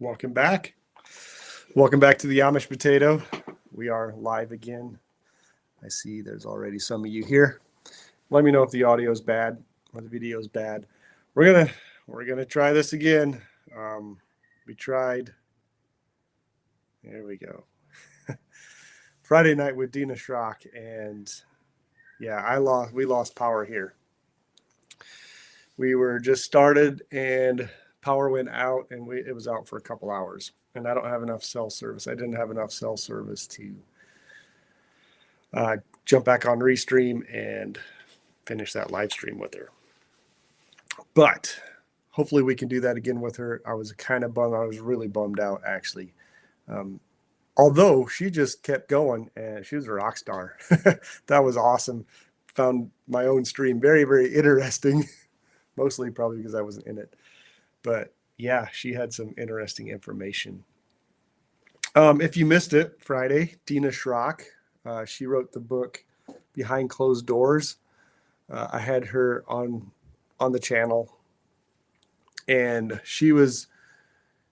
Welcome back. Welcome back to the Amish Potato. We are live again. I see there's already some of you here. Let me know if the audio is bad or the video is bad. We're gonna try this again. We tried. There we go. Friday night with Dina Schrock, and yeah, we lost power here. We were just started and power went out, and it was out for a couple hours. And I don't have enough cell service. I didn't have enough cell service to jump back on Restream and finish that live stream with her. But hopefully we can do that again with her. I was kind of bummed. I was really bummed out, actually. Although she just kept going, and she was a rock star. That was awesome. Found my own stream very, very interesting. Mostly probably because I wasn't in it. But yeah, she had some interesting information. If you missed it, Friday, Dina Schrock, she wrote the book Behind Closed Doors. I had her on the channel, and she was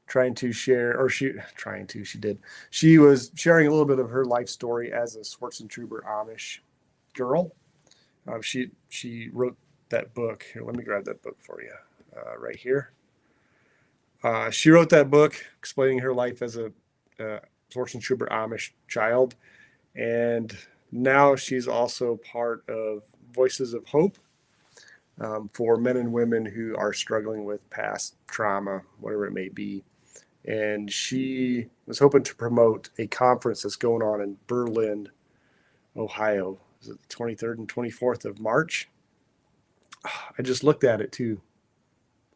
trying to share, or she did. She was sharing a little bit of her life story as a Schwarzentrooper Amish girl. She wrote that book. Here, let me grab that book for you, right here. She wrote that book explaining her life as a Schwarzentrooper Amish child, and now she's also part of Voices of Hope for men and women who are struggling with past trauma, whatever it may be. And she was hoping to promote a conference that's going on in Berlin, Ohio. Is it the 23rd and 24th of March? I just looked at it too.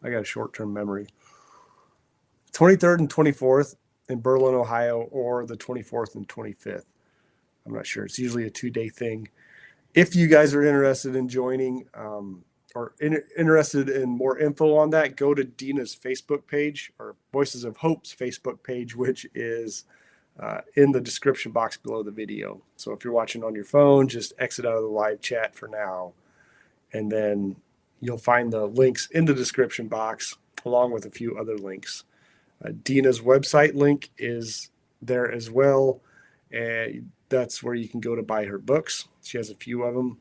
I got a short-term memory. 23rd and 24th in Berlin, Ohio, or the 24th and 25th. I'm not sure. It's usually a 2-day thing. If you guys are interested in joining or interested in more info on that, go to Dina's Facebook page, or Voices of Hope's Facebook page, which is in the description box below the video. So if you're watching on your phone, just exit out of the live chat for now, and then you'll find the links in the description box along with a few other links. Dina's website link is there as well, and that's where you can go to buy her books. She has a few of them.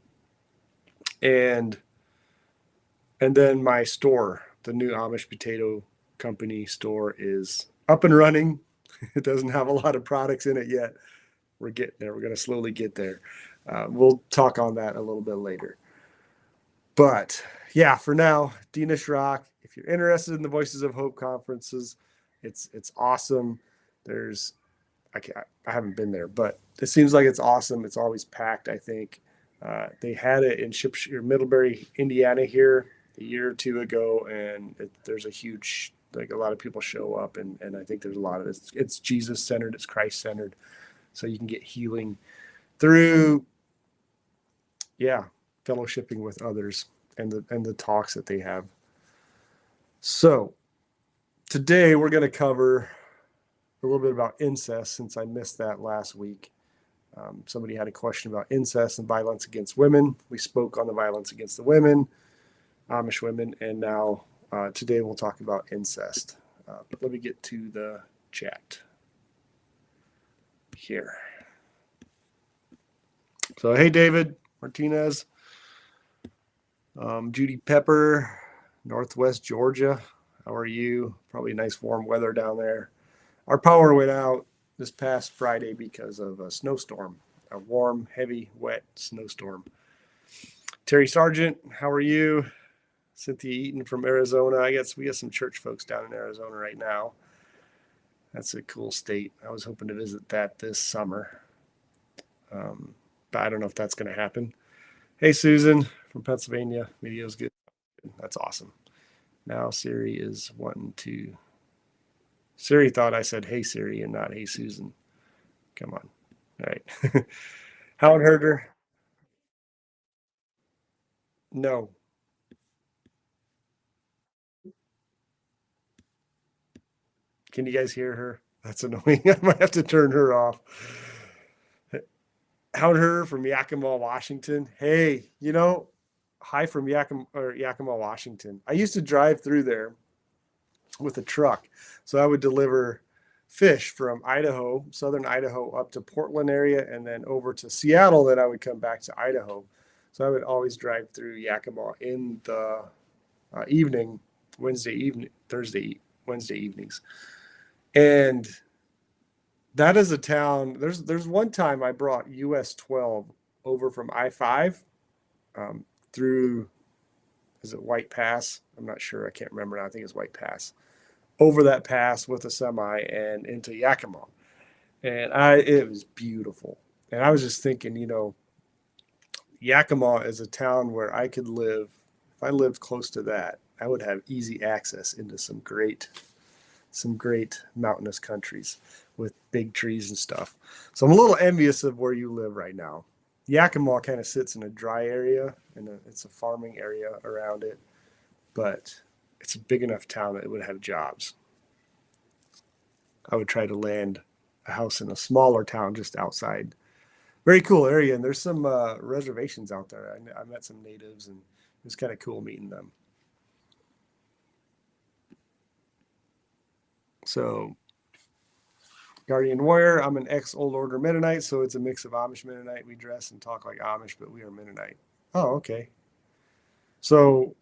And then my store, the new Amish Potato Company store, is up and running. It doesn't have a lot of products in it yet. We're getting there. We're going to slowly get there. We'll talk on that a little bit later. But yeah, for now, Dina Schrock, if you're interested in the Voices of Hope conferences, it's awesome. I haven't been there, but it seems like it's awesome. It's always packed, I think. They had it in Middlebury, Indiana here a year or two ago, and there's a huge, like, a lot of people show up, and I think there's a lot of this. It's Jesus-centered, it's Christ-centered, so you can get healing through, fellowshipping with others and the talks that they have. So today we're going to cover a little bit about incest, since I missed that last week. Somebody had a question about incest and violence against women. We spoke on the violence against the women, Amish women, and now today we'll talk about incest. But let me get to the chat here. So, hey, David Martinez, Judy Pepper, Northwest Georgia. How are you? Probably nice warm weather down there. Our power went out this past Friday because of a snowstorm, a warm, heavy, wet snowstorm. Terry Sargent, how are you? Cynthia Eaton from Arizona. We got some church folks down in Arizona right now. That's a cool state. I was hoping to visit that this summer, but I don't know if that's going to happen. Hey, Susan from Pennsylvania. Video's good. That's awesome. Now Siri is wanting to... Siri thought I said, hey, Siri, and not, hey, Susan. Come on. All right. Howard Herder. No. Can you guys hear her? That's annoying. I might have to turn her off. Howard Herder from Yakima, Washington. Hey, hi from Yakima, Washington. I used to drive through there with a truck. So I would deliver fish from Idaho, southern Idaho, up to Portland area, and then over to Seattle. Then I would come back to Idaho. So I would always drive through Yakima in the evening, Wednesday evening, Wednesday evenings. And that is a town. There's one time I brought US 12 over from I-5 through, is it White Pass? I'm not sure. I can't remember now. I think it's White Pass. Over that pass with a semi and into Yakima. And it was beautiful. And I was just thinking, Yakima is a town where I could live. If I lived close to that, I would have easy access into some great mountainous countries with big trees and stuff. So I'm a little envious of where you live right now. Yakima kind of sits in a dry area, and it's a farming area around it, but it's a big enough town that it would have jobs. I would try to land a house in a smaller town just outside. Very cool area, and there's some reservations out there. I met some natives, and it was kind of cool meeting them. So, Guardian Warrior, I'm an ex-Old Order Mennonite, so it's a mix of Amish Mennonite. We dress and talk like Amish, but we are Mennonite. Oh, okay. So,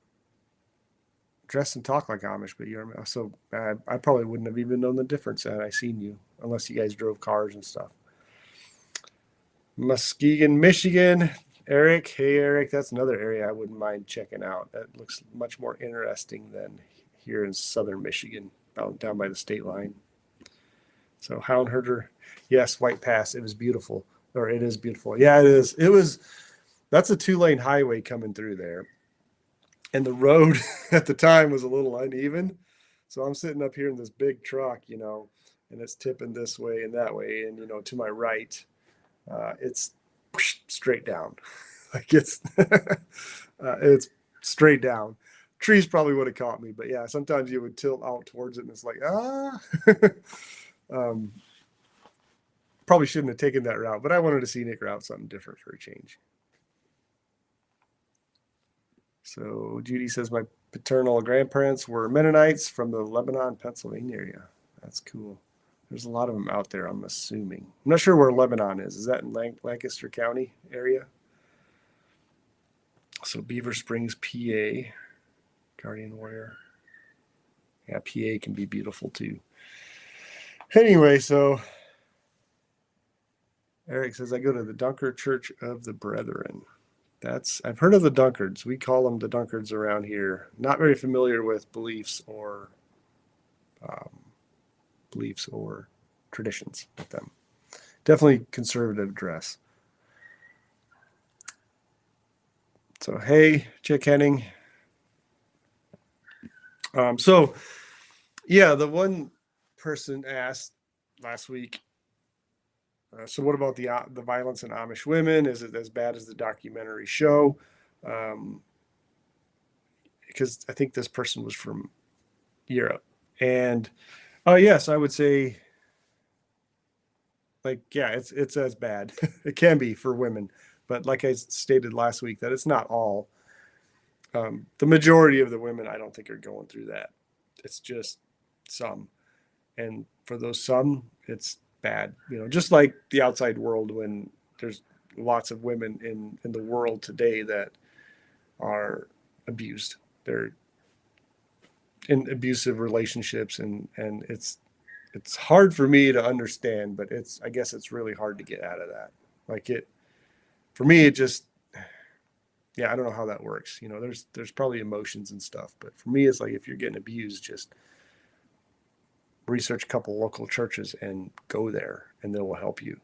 dress and talk like Amish, but you're so I probably wouldn't have even known the difference had I seen you, unless you guys drove cars and stuff. Muskegon, Michigan. Eric, hey Eric, that's another area I wouldn't mind checking out. That looks much more interesting than here in southern Michigan, down by the state line. So Hound Herder, yes, White Pass. It was beautiful, or it is beautiful. Yeah, it is. That's a 2-lane highway coming through there. And the road at the time was a little uneven. So I'm sitting up here in this big truck, and it's tipping this way and that way. And, to my right, it's straight down. Like it's straight down. Trees probably would have caught me, but yeah, sometimes you would tilt out towards it and it's like, probably shouldn't have taken that route, but I wanted a scenic route, something different for a change. So Judy says my paternal grandparents were Mennonites from the Lebanon, Pennsylvania area. That's cool. There's a lot of them out there, I'm assuming. I'm not sure where Lebanon is. Is that in Lancaster County area? So Beaver Springs, PA, Guardian Warrior. Yeah, PA can be beautiful too. Anyway, so Eric says, I go to the Dunkard Church of the Brethren. I've heard of the Dunkards. We call them the Dunkards around here. Not very familiar with beliefs or traditions with them. Definitely conservative dress. So, hey, Chick Henning. So, yeah, the one person asked last week, so what about the violence in Amish women? Is it as bad as the documentary show? Because I think this person was from Europe. And, yes, I would say, it's as bad. It can be for women. But like I stated last week, that it's not all. The majority of the women, I don't think, are going through that. It's just some. And for those some, it's bad. Just like the outside world, when there's lots of women in the world today that are abused. They're in abusive relationships, and it's hard for me to understand, but I guess it's really hard to get out of that. For me, it just, yeah, I don't know how that works. There's probably emotions and stuff, but for me, it's like, if you're getting abused, just research a couple local churches and go there, and they will help you.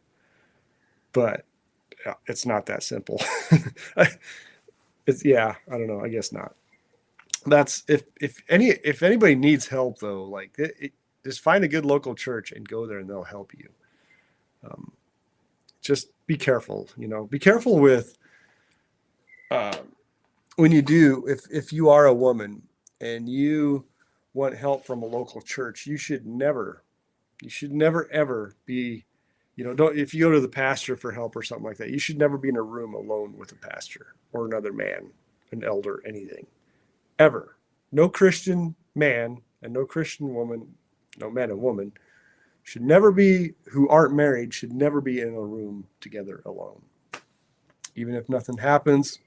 But it's not that simple. I don't know. I guess not. That's if anybody needs help though, just find a good local church and go there, and they'll help you. Just be careful. Be careful with when you do. If you are a woman and you want help from a local church, you should never ever be, if you go to the pastor for help or something like that, you should never be in a room alone with a pastor or another man, an elder, anything, ever. No Christian man and no Christian woman, no man and woman, should never be, who aren't married, should never be in a room together alone. Even if nothing happens,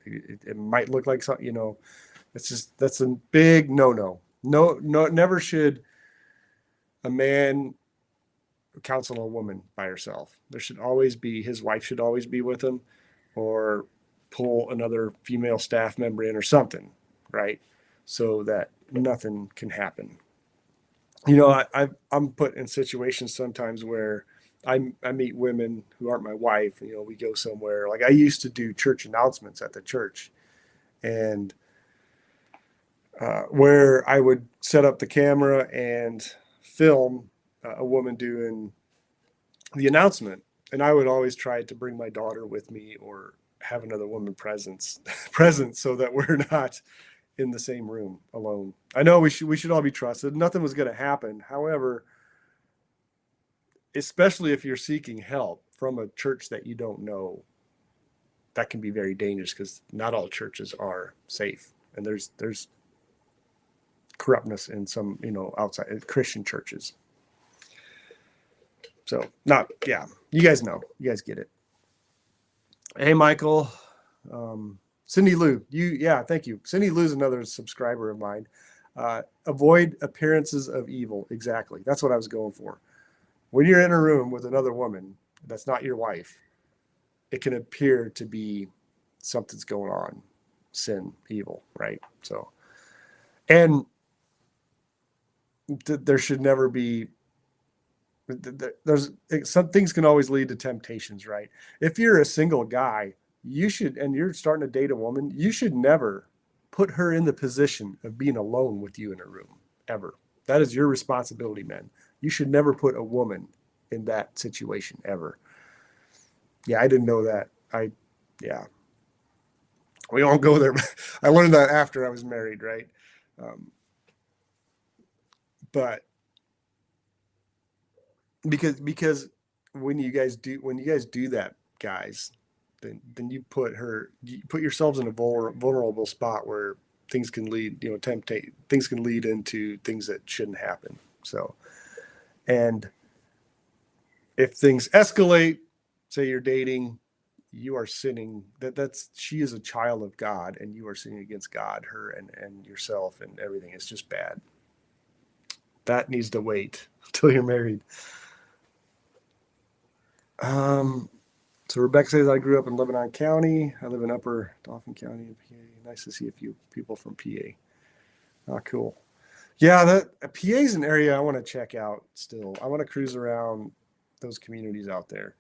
it might look like something, that's a big no. No, never should a man counsel a woman by herself. There should always be, his wife should always be with him, or pull another female staff member in or something, right? So that nothing can happen. I'm put in situations sometimes where I meet women who aren't my wife. We go somewhere. Like I used to do church announcements at the church, and where I would set up the camera and film a woman doing the announcement, and I would always try to bring my daughter with me or have another woman present so that we're not in the same room alone. I know we should all be trusted. Nothing was going to happen. However, especially if you're seeking help from a church that you don't know, that can be very dangerous, because not all churches are safe, and there's corruptness in some outside Christian churches. So you guys know, you guys get it. Hey, Michael. Cindy Lou, thank you. Cindy Lou's another subscriber of mine. Avoid appearances of evil. Exactly. That's what I was going for. When you're in a room with another woman that's not your wife, it can appear to be something's going on, sin, evil, right? So, and there should never be, there's some things can always lead to temptations, right? If you're a single guy, and you're starting to date a woman, you should never put her in the position of being alone with you in a room, ever. That is your responsibility, men. You should never put a woman in that situation, ever. Yeah, I didn't know that. We won't go there. I learned that after I was married, right? But because when you guys do that, guys, then you put yourselves in a vulnerable spot where things can lead, things can lead into things that shouldn't happen. So, and if things escalate, say you're dating, you are sinning. She is a child of God, and you are sinning against God, her, and yourself, and everything. It's just bad. That needs to wait until you're married. So Rebecca says, I grew up in Lebanon County. I live in Upper Dauphin County in PA. Nice to see a few people from PA. Oh, cool. Yeah, PA is an area I want to check out still. I want to cruise around those communities out there.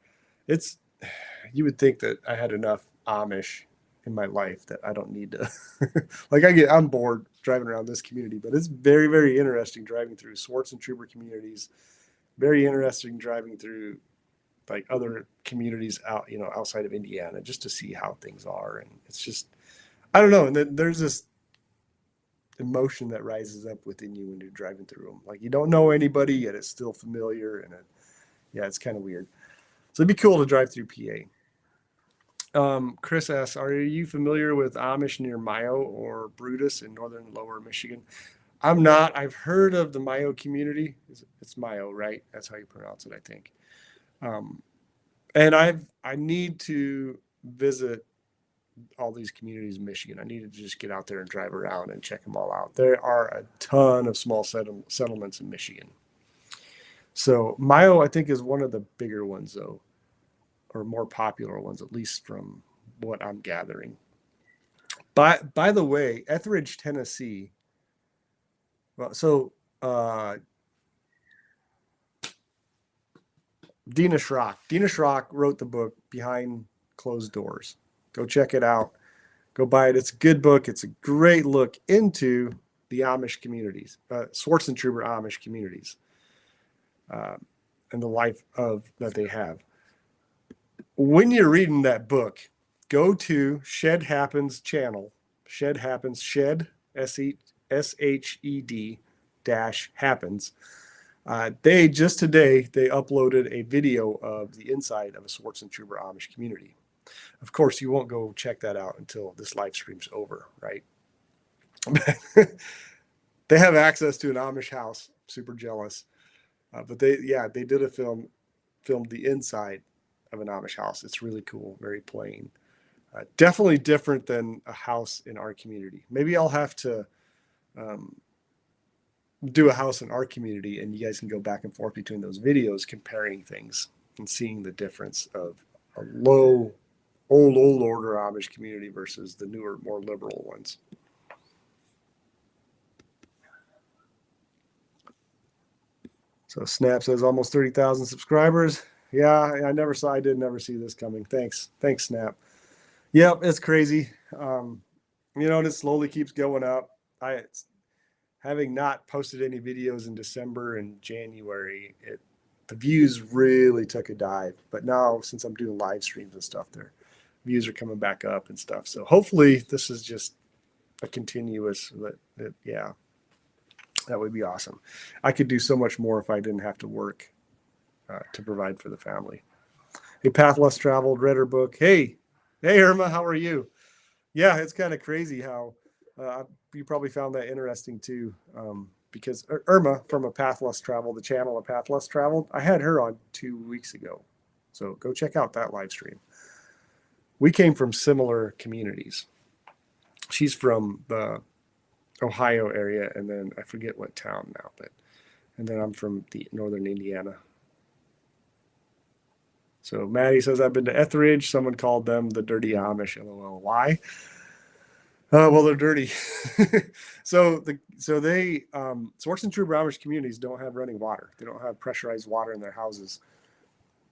You would think that I had enough Amish in my life that I don't need to, I'm bored driving around this community, but it's very, very interesting driving through Swartz and Trooper communities. Very interesting driving through like other communities out, outside of Indiana, just to see how things are. And it's just, I don't know. And then there's this emotion that rises up within you when you're driving through them. Like you don't know anybody, yet it's still familiar. And it's kind of weird. So it'd be cool to drive through PA. Chris asks, are you familiar with Amish near Mayo or Brutus in northern lower Michigan? I'm not. I've heard of the Mayo community. It's Mayo, right? That's how you pronounce it, I think. And I need to visit all these communities in Michigan. I need to just get out there and drive around and check them all out. There are a ton of small settlements in Michigan. So Mayo, I think, is one of the bigger ones, though, or more popular ones, at least from what I'm gathering. By the way, Etheridge, Tennessee. Well, so Dina Schrock wrote the book Behind Closed Doors. Go check it out. Go buy it. It's a good book. It's a great look into the Amish communities, Swartz and Trooper Amish communities, and the life that they have. When you're reading that book, go to Shed Happens channel. Shed Happens, Shed, SHED -happens. They just today, they uploaded a video of the inside of a Swartz and Trooper Amish community. Of course, you won't go check that out until this live stream's over, right? they have access to an Amish house. Super jealous. But they did filmed the inside of an Amish house. It's really cool, very plain. Definitely different than a house in our community. Maybe I'll have to do a house in our community, and you guys can go back and forth between those videos, comparing things and seeing the difference of a old order Amish community versus the newer, more liberal ones. So Snap says almost 30,000 subscribers. Yeah, I did never see this coming. Thanks, Snap. Yep, it's crazy. And it slowly keeps going up. Having not posted any videos in December and January, the views really took a dive. But now, since I'm doing live streams and stuff, their views are coming back up and stuff. So hopefully this is just a continuous, yeah, that would be awesome. I could do so much more if I didn't have to work to provide for the family. Hey, Path Less Traveled, read her book. Hey, Irma, how are you? Yeah, it's kind of crazy how you probably found that interesting too, because Irma from A Path Less Traveled, the channel A Path Less Traveled, I had her on 2 weeks ago. So go check out that live stream. We came from similar communities. She's from the Ohio area, and then I forget what town now, and then I'm from the northern Indiana. So Maddie says, I've been to Etheridge. Someone called them the dirty Amish. LOL. Why? Well, they're dirty. So Swartz and True Amish communities don't have running water. They don't have pressurized water in their houses.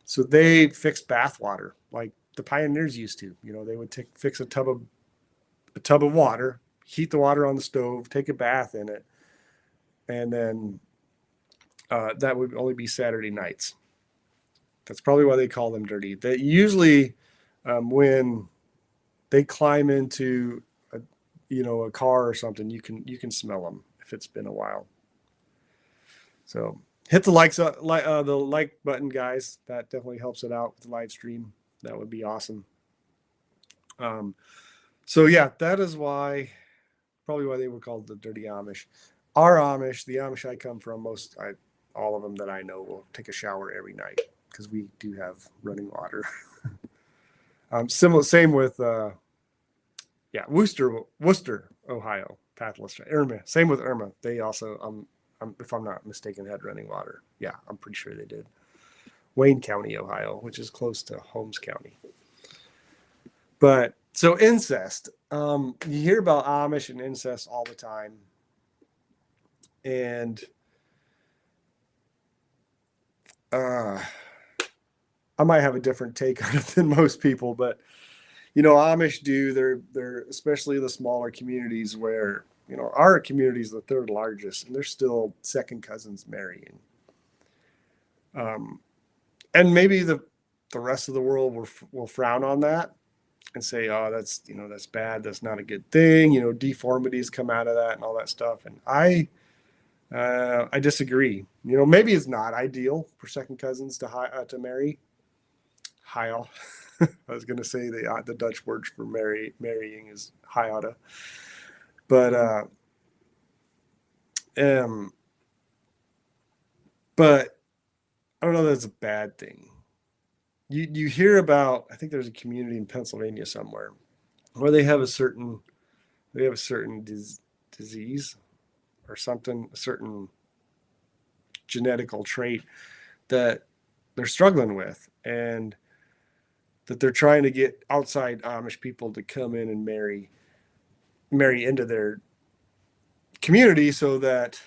So they fix bath water like the pioneers used to. They would fix a tub of water, heat the water on the stove, take a bath in it, and then that would only be Saturday nights. That's probably why they call them dirty. They usually, when they climb into a car or something, you can smell them if it's been a while. So hit the the like button, guys. That definitely helps it out with the live stream. That would be awesome. So yeah, that is probably why they were called the dirty Amish. Our Amish, the Amish I come from, all of them that I know will take a shower every night because we do have running water. Same with Worcester, Ohio, Pathless, Irma. Same with Irma. They also, if I'm not mistaken, had running water. Yeah, I'm pretty sure they did. Wayne County, Ohio, which is close to Holmes County. But so incest, you hear about Amish and incest all the time, and I might have a different take on it than most people, but Amish they're especially the smaller communities where, our community is the third largest, and they're still second cousins marrying. And maybe the rest of the world will frown on that and say, oh, that's bad. That's not a good thing. Deformities come out of that and all that stuff. And I disagree. Maybe it's not ideal for second cousins to marry. Heil. I was going to say the Dutch word for marrying is heiata. But I don't know that it's a bad thing. You hear about, I think there's a community in Pennsylvania somewhere where they have a certain disease or something, a certain genetical trait that they're struggling with, and that they're trying to get outside Amish people to come in and marry into their community so that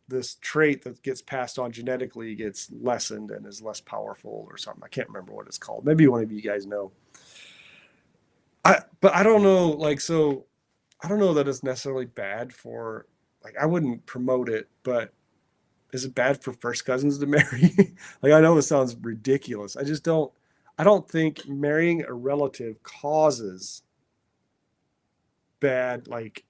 this trait that gets passed on genetically gets lessened and is less powerful or something. I can't remember what it's called. Maybe one of you guys know. But I don't know, I don't know that it's necessarily bad for, I wouldn't promote it, but is it bad for first cousins to marry? I know it sounds ridiculous. I don't think marrying a relative causes bad, okay,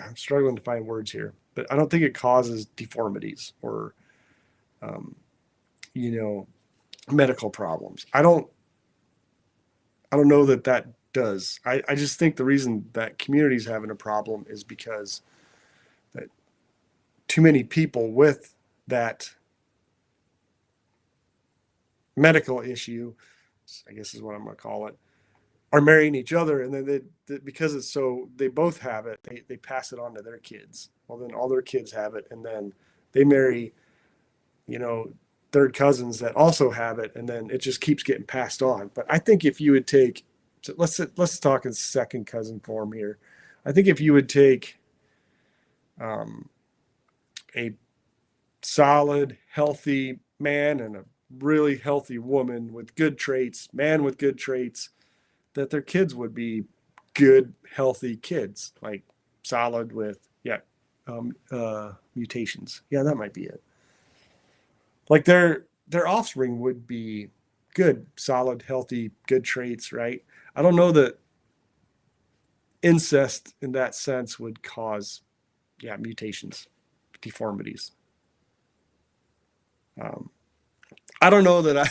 I'm struggling to find words here, but I don't think it causes deformities or, medical problems. I don't know that does. I just think the reason that community's having a problem is because that too many people with that medical issue, I guess is what I'm going to call it, are marrying each other, and then because it's so they both have it, they pass it on to their kids. Well, then all their kids have it, and then they marry, you know, third cousins that also have it, and then it just keeps getting passed on. But I think if you would take, so let's talk in second cousin form here. I think if you would take a solid, healthy man and a really healthy woman with good traits, man with good traits, that their kids would be good, healthy kids, like solid with, mutations. Yeah, that might be it. Like their offspring would be good, solid, healthy, good traits, right? I don't know that incest in that sense would cause, mutations, deformities. Um, I don't know that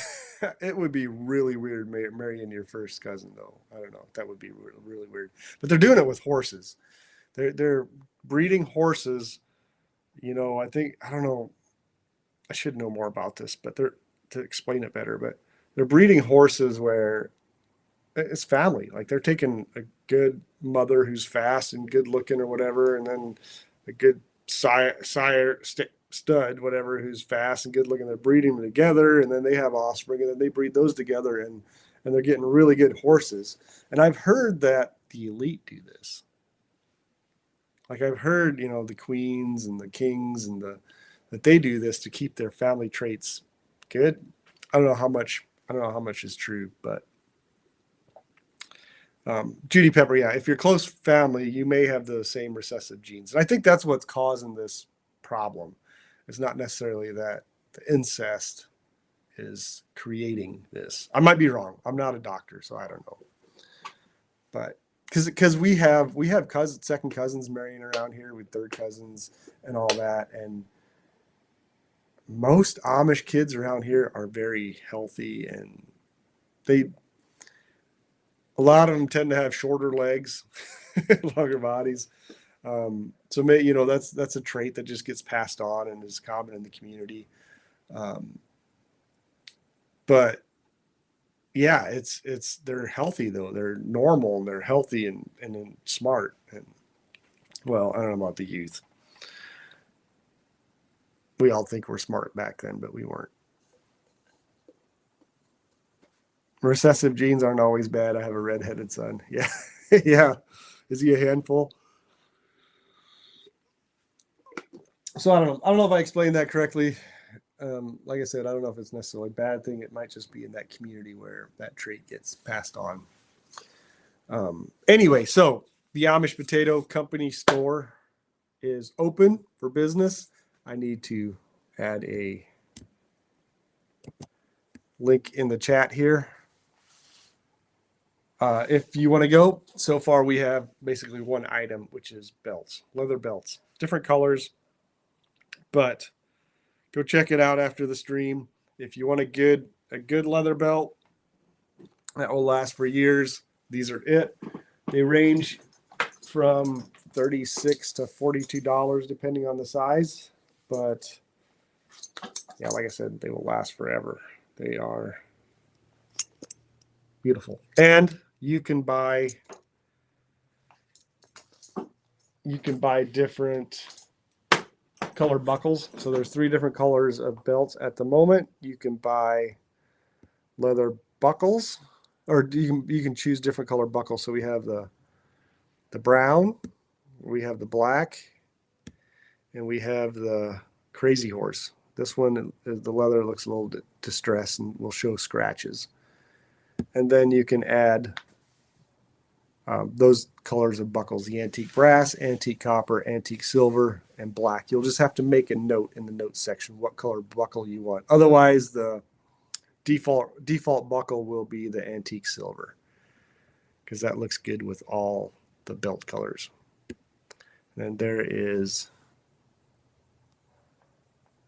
it would be really weird marrying your first cousin, though. I don't know. That would be really, really weird. But they're doing it with horses. They're breeding horses. I think I don't know. I should know more about this, but they're to explain it better. But they're breeding horses where it's family. Like they're taking a good mother who's fast and good looking or whatever, and then a good stud, whatever, who's fast and good looking. They're breeding them together, and then they have offspring, and then they breed those together, and they're getting really good horses. And I've heard that the elite do this. Like I've heard, the queens and the kings and that they do this to keep their family traits good. I don't know how much. I don't know how much is true, but Judy Pepper, yeah, if you're close family, you may have the same recessive genes. And I think that's what's causing this problem. It's not necessarily that the incest is creating this. I might be wrong. I'm not a doctor, so I don't know. But because we have cousins, second cousins marrying around here with third cousins and all that, and most Amish kids around here are very healthy, and a lot of them tend to have shorter legs, longer bodies. So that's a trait that just gets passed on and is common in the community. But yeah, it's they're healthy though. They're normal and they're healthy and smart. And well, I don't know about the youth. We all think we're smart back then, but we weren't. Recessive genes aren't always bad. I have a redheaded son. Yeah. Yeah. Is he a handful? So I don't know. I don't know if I explained that correctly. Like I said, I don't know if it's necessarily a bad thing. It might just be in that community where that trait gets passed on. Anyway, so the Amish Potato Company store is open for business. I need to add a link in the chat here. If you want to go, so far we have basically one item, which is belts, leather belts, different colors, but go check it out after the stream. If you want a good leather belt that will last for years, these are it. They range from $36 to $42 depending on the size, but yeah, like I said, they will last forever. They are beautiful. And you can buy different color buckles. So there's 3 different colors of belts at the moment. You can buy leather buckles, or you can choose different color buckles. So we have the brown, we have the black, and we have the crazy horse. This one, the leather looks a little distressed and will show scratches. And then you can add those colors of buckles: the antique brass, antique copper, antique silver, and black. You'll just have to make a note in the notes section what color buckle you want. Otherwise, the default buckle will be the antique silver, because that looks good with all the belt colors. And there is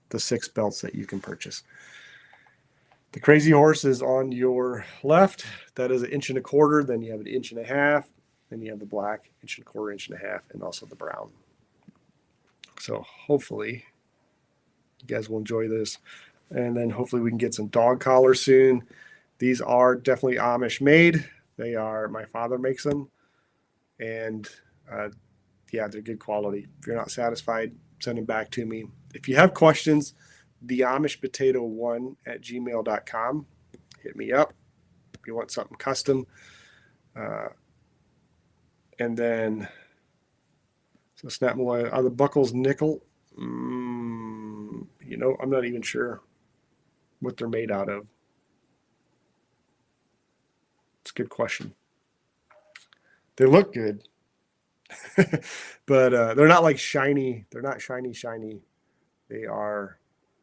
the 6 belts that you can purchase. The crazy horse is on your left. That is 1.25 inches. Then you have 1.5 inches. Then you have the black 1.25 inches, 1.5 inches, and also the brown. So hopefully you guys will enjoy this. And then hopefully we can get some dog collars soon. These are definitely Amish made. They are, my father makes them. And yeah, they're good quality. If you're not satisfied, send them back to me. If you have questions, the amishpotato1@gmail.com. Hit me up if you want something custom. And then, so snap Malloy, are the buckles nickel? You know, I'm not even sure what they're made out of. It's a good question. They look good, but they're not like shiny. They're not shiny. They are,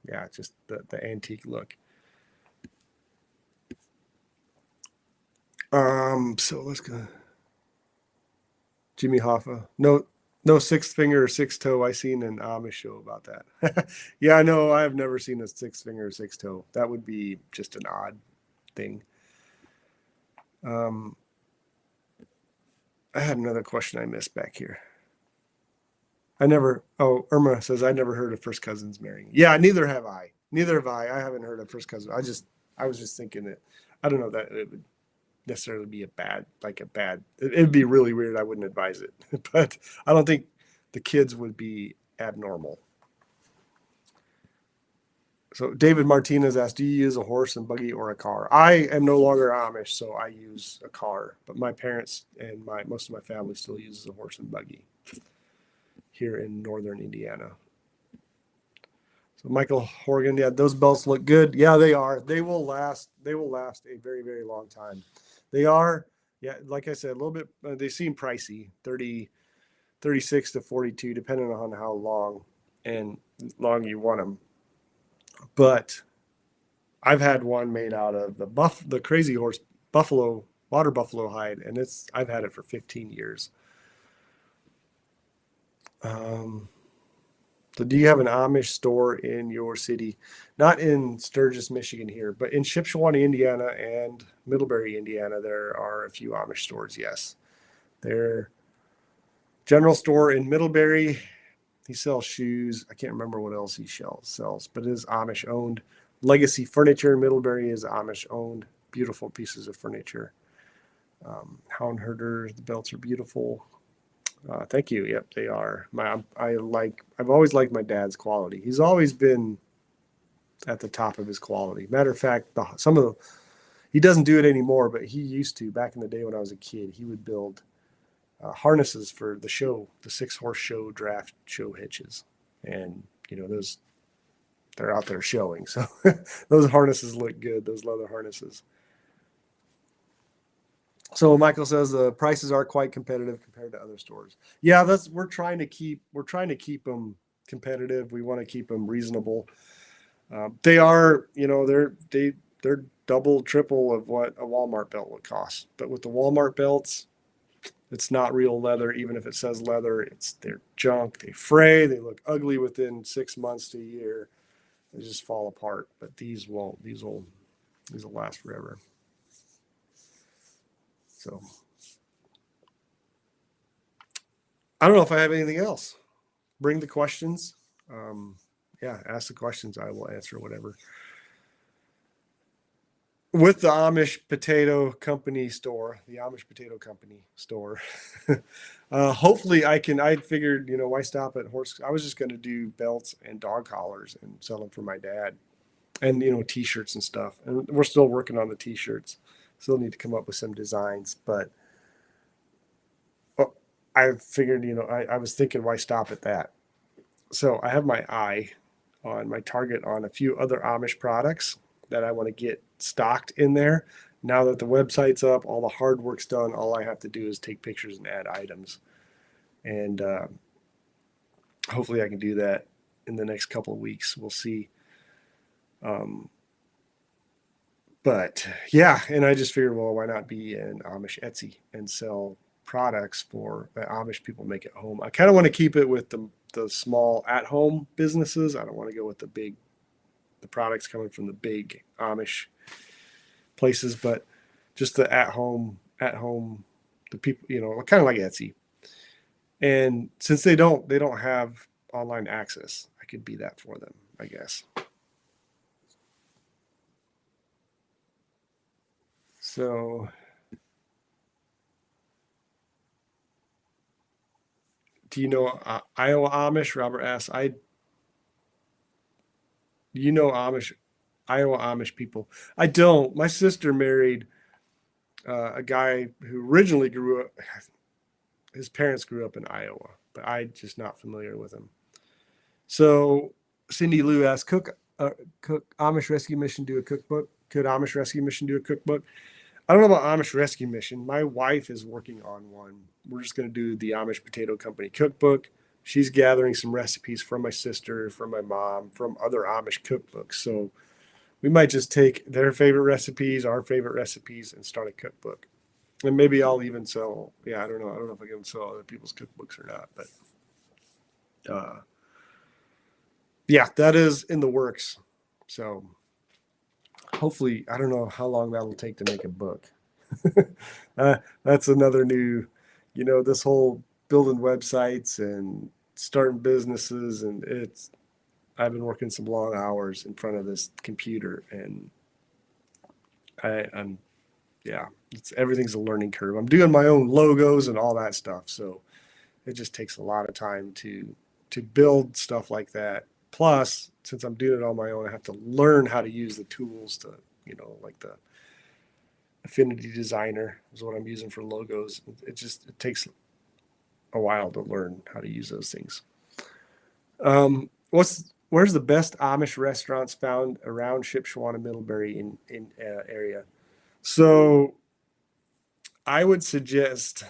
yeah, just the antique look. So let's go. Jimmy Hoffa. No sixth finger or sixth toe. I seen an Amish show about that. Yeah, I know. I have never seen a sixth finger or sixth toe. That would be just an odd thing. I had another question I missed back here. Irma says, I never heard of first cousins marrying. Yeah, neither have I. I haven't heard of first cousin. I was just thinking that, I don't know that it would necessarily be it'd be really weird. I wouldn't advise it, but I don't think the kids would be abnormal. So David Martinez asked, do you use a horse and buggy or a car? I am no longer Amish, so I use a car, but my parents and most of my family still uses a horse and buggy here in northern Indiana. So Michael Horgan, yeah, those belts look good. Yeah, they are. They will last a very, very long time. They are, yeah, like I said, a little bit, they seem pricey, 36 to 42, depending on how long you want them. But I've had one made out of the crazy horse water buffalo hide, and I've had it for 15 years. So do you have an Amish store in your city? Not in Sturgis, Michigan here, but in Shipshewana, Indiana and Middlebury, Indiana, there are a few Amish stores, yes. Their general store in Middlebury, he sells shoes. I can't remember what else he sells, but it is Amish owned. Legacy Furniture in Middlebury is Amish owned. Beautiful pieces of furniture. Hound Herders, the belts are beautiful. Thank you. Yep, they are. I've always liked my dad's quality. He's always been at the top of his quality. Matter of fact, he doesn't do it anymore, but he used to back in the day when I was a kid. He would build harnesses for the 6-horse show draft show hitches, and they're out there showing. So those harnesses look good. Those leather harnesses. So Michael says the prices are quite competitive compared to other stores. Yeah, we're trying to keep them competitive. We want to keep them reasonable. They are, they're double, triple of what a Walmart belt would cost. But with the Walmart belts, it's not real leather. Even if it says leather, they're junk. They fray. They look ugly within 6 months to a year. They just fall apart. But these won't. These will last forever. So I don't know if I have anything else. Bring the questions. Yeah, ask the questions. I will answer whatever. With the Amish Potato Company store, hopefully I figured, why stop at horse? I was just going to do belts and dog collars and sell them for my dad, and, t-shirts and stuff. And we're still working on the t-shirts. Still need to come up with some designs, but I figured, I was thinking, why stop at that? So I have my eye on my target on a few other Amish products that I want to get stocked in there. Now that the website's up, all the hard work's done, all I have to do is take pictures and add items. And hopefully I can do that in the next couple of weeks. We'll see. But yeah, and I just figured, well, why not be an Amish Etsy and sell products for the Amish people make at home? I kind of want to keep it with the small at-home businesses. I don't want to go with the products coming from the big Amish places, but just the at home, the people, kind of like Etsy. And since they don't have online access, I could be that for them, I guess. So, do you know Iowa Amish? Robert asks. You know Iowa Amish people? I don't. My sister married a guy who originally grew up. His parents grew up in Iowa, but I'm just not familiar with him. So Cindy Lou asked, cook Amish Rescue Mission do a cookbook? Could Amish Rescue Mission do a cookbook? I don't know about Amish Rescue Mission. My wife is working on one. We're just going to do the Amish Potato Company cookbook. She's gathering some recipes from my sister, from my mom, from other Amish cookbooks. So we might just take their favorite recipes, our favorite recipes, and start a cookbook. And maybe I'll even sell. Yeah, I don't know. I don't know if I can sell other people's cookbooks or not. But yeah, that is in the works. So hopefully, I don't know how long that'll take to make a book. That's another new, this whole building websites and starting businesses, and I've been working some long hours in front of this computer, and I'm yeah, everything's a learning curve. I'm doing my own logos and all that stuff, so it just takes a lot of time to build stuff like that. Plus, since I'm doing it on my own, I have to learn how to use the tools to, like the Affinity Designer is what I'm using for logos. It takes a while to learn how to use those things. Where's the best Amish restaurants found around Shipshewana, Middlebury in area? So I would suggest,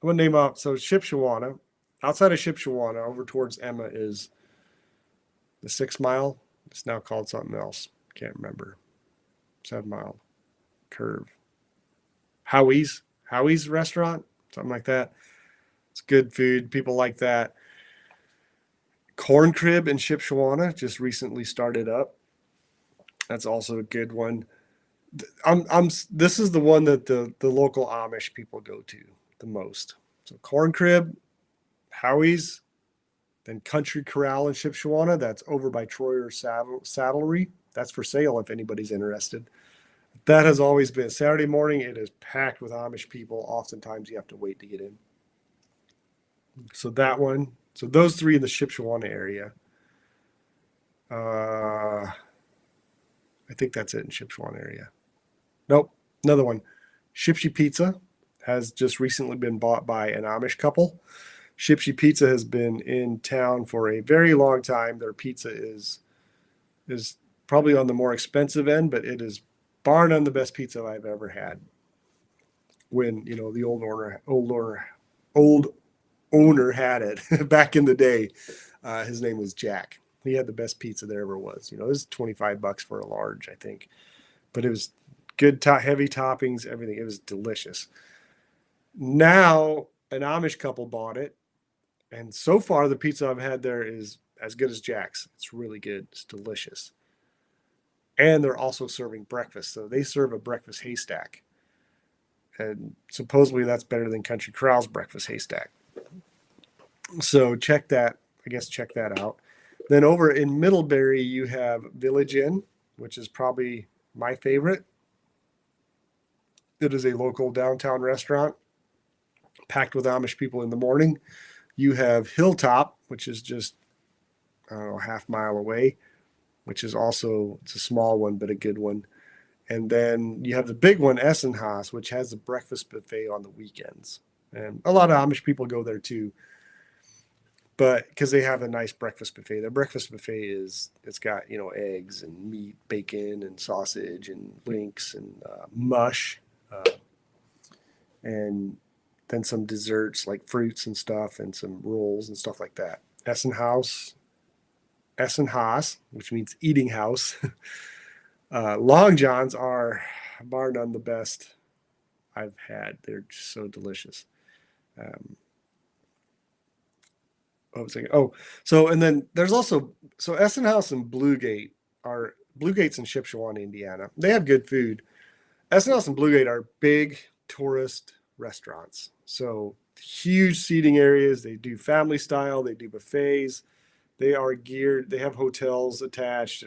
I'm gonna name off. So Shipshewana, outside of Shipshewana, over towards Emma is the 6 Mile. It's now called something else. Can't remember. 7 Mile Curve. Howie's restaurant, something like that. It's good food. People like that. Corn Crib in Shipshewana just recently started up. That's also a good one. This is the one that the local Amish people go to the most. So Corn Crib, Howie's, then Country Corral in Shipshewana. That's over by Troyer Saddlery. That's for sale if anybody's interested. That has always been Saturday morning. It is packed with Amish people. Oftentimes you have to wait to get in. So that one. So those three in the Shipshewana area. I think that's it in Shipshewana area. Nope, another one. Shipshe Pizza has just recently been bought by an Amish couple. Shipshe Pizza has been in town for a very long time. Their pizza is probably on the more expensive end, but it is bar none the best pizza I've ever had. When the old owner had it back in the day, his name was Jack. He had the best pizza there ever was. It was $25 for a large, I think, but it was good, heavy toppings, everything. It was delicious. Now an Amish couple bought it, and so far the pizza I've had there is as good as Jack's. It's really good. It's delicious. And they're also serving breakfast. So they serve a breakfast haystack. And supposedly that's better than Country Corral's breakfast haystack. So check that out. Then over in Middlebury, you have Village Inn, which is probably my favorite. It is a local downtown restaurant packed with Amish people in the morning. You have Hilltop, which is just, I don't know, half mile away, which is also, it's a small one, but a good one. And then you have the big one, Essenhaus, which has a breakfast buffet on the weekends. And a lot of Amish people go there too, but because they have a nice breakfast buffet. Their breakfast buffet it's got, eggs and meat, bacon and sausage and links and mush. And then some desserts like fruits and stuff and some rolls and stuff like that. Essenhaus, which means eating house. Long Johns are bar none the best I've had. They're just so delicious. What was I? Oh, so and then there's also Essenhaus and Bluegate are Blue Gate's in Shipshewana, Indiana. They have good food. Essenhouse and Blue Gate are big tourist restaurants. So huge seating areas. They do family style. They do buffets. They are geared. They have hotels attached.